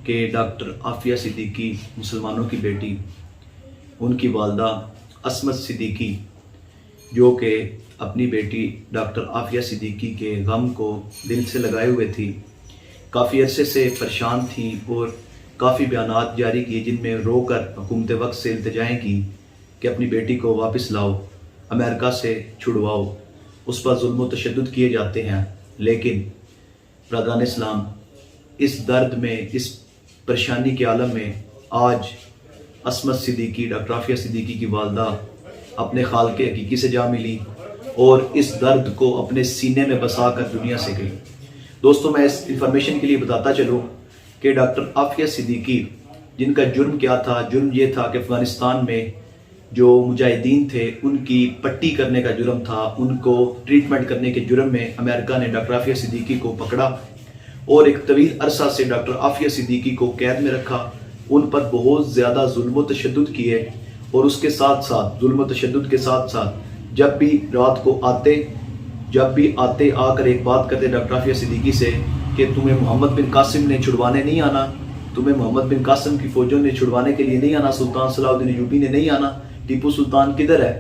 کہ ڈاکٹر عافیہ صدیقی مسلمانوں کی بیٹی، ان کی والدہ عصمت صدیقی جو کہ اپنی بیٹی ڈاکٹر عافیہ صدیقی کے غم کو دل سے لگائے ہوئے تھی، کافی عرصے سے پریشان تھی اور کافی بیانات جاری کیے جن میں رو کر حکومت وقت سے التجائیں کی کہ اپنی بیٹی کو واپس لاؤ، امریکہ سے چھڑواؤ، اس پر ظلم و تشدد کیے جاتے ہیں۔ لیکن برادران اسلام، اس درد میں، اس پریشانی کے عالم میں آج عصمت صدیقی، ڈاکٹر عافیہ صدیقی کی والدہ اپنے خالق حقیقی سے جا ملی اور اس درد کو اپنے سینے میں بسا کر دنیا سے گئی۔ دوستوں، میں اس انفارمیشن کے لیے بتاتا چلوں کہ ڈاکٹر عافیہ صدیقی جن کا جرم کیا تھا، جرم یہ تھا کہ افغانستان میں جو مجاہدین تھے ان کی پٹی کرنے کا جرم تھا، ان کو ٹریٹمنٹ کرنے کے جرم میں امریکہ نے ڈاکٹر عافیہ صدیقی کو پکڑا اور ایک طویل عرصہ سے ڈاکٹر عافیہ صدیقی کو قید میں رکھا، ان پر بہت زیادہ ظلم و تشدد کیے اور اس کے ساتھ ساتھ ظلم و تشدد کے ساتھ ساتھ جب بھی رات کو آتے آ کر ایک بات کرتے ڈاکٹر عافیہ صدیقی سے کہ تمہیں محمد بن قاسم نے چھڑوانے نہیں آنا، تمہیں محمد بن قاسم کی فوجوں نے چھڑوانے کے لیے نہیں آنا، سلطان صلاح الدین ایوبی نے نہیں آنا، ٹیپو سلطان کدھر ہے،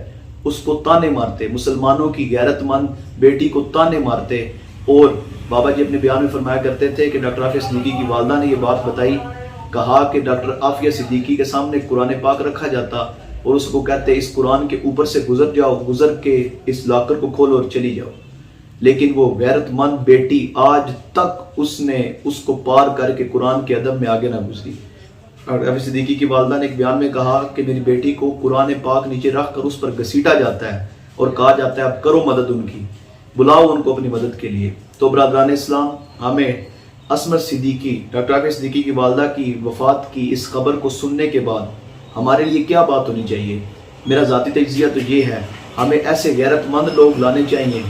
اس کو تانے مارتے، مسلمانوں کی غیرت مند بیٹی کو تانے مارتے۔ اور بابا جی اپنے بیان میں فرمایا کرتے تھے کہ ڈاکٹر عافیہ صدیقی کی والدہ نے یہ بات بتائی، کہا کہ ڈاکٹر عافیہ صدیقی کے سامنے قرآن پاک رکھا جاتا اور اس کو کہتے اس قرآن کے اوپر سے گزر جاؤ، گزر کے اس لاکر کو کھولو اور چلی جاؤ، لیکن وہ غیرت مند بیٹی آج تک اس نے اس کو پار کر کے قرآن کے ادب میں آگے نہ گزری۔ ڈاکٹر عافیہ صدیقی کی والدہ نے ایک بیان میں کہا کہ میری بیٹی کو قرآن پاک نیچے رکھ کر اس پر گھسیٹا جاتا ہے اور کہا جاتا ہے اب کرو مدد، ان کی بلاؤ ان کو اپنی مدد کے لیے۔ تو برادران اسلام، ہمیں عصمت صدیقی، ڈاکٹر عافیہ صدیقی کی والدہ کی وفات کی اس خبر کو سننے کے بعد ہمارے لیے کیا بات ہونی چاہیے؟ میرا ذاتی تجزیہ تو یہ ہے، ہمیں ایسے غیرت مند لوگ لانے چاہیے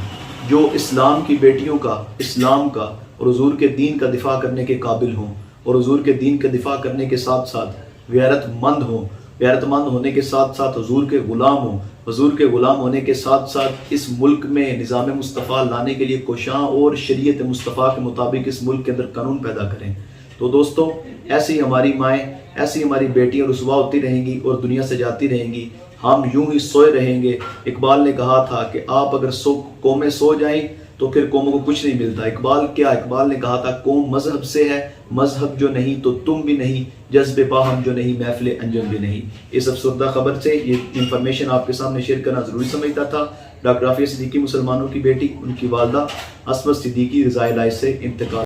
جو اسلام کی بیٹیوں کا، اسلام کا اور حضور کے دین کا دفاع کرنے کے قابل ہوں، اور حضور کے دین کا دفاع کرنے کے ساتھ ساتھ غیرت مند ہوں، غیرت مند ہونے کے ساتھ ساتھ حضور کے غلام ہوں، حضور کے غلام ہونے کے ساتھ ساتھ اس ملک میں نظام مصطفیٰ لانے کے لیے کوشاں اور شریعت مصطفیٰ کے مطابق اس ملک کے اندر قانون پیدا کریں۔ تو دوستوں، ایسی ہماری مائیں، ایسی ہماری بیٹیاں رسوا ہوتی رہیں گی اور دنیا سے جاتی رہیں گی، ہم یوں ہی سوئے رہیں گے۔ اقبال نے کہا تھا کہ آپ اگر قومیں سو جائیں تو پھر قوموں کو کچھ نہیں ملتا۔ اقبال نے کہا تھا قوم مذہب سے ہے، مذہب جو نہیں تو تم بھی نہیں، جذب باہم جو نہیں محفل انجم بھی نہیں۔ اس افسردہ خبر سے یہ انفارمیشن آپ کے سامنے شیئر کرنا ضروری سمجھتا تھا۔ ڈاکٹر عافیہ صدیقی مسلمانوں کی بیٹی، ان کی والدہ عصمت صدیقی رضائے الہی سے انتقال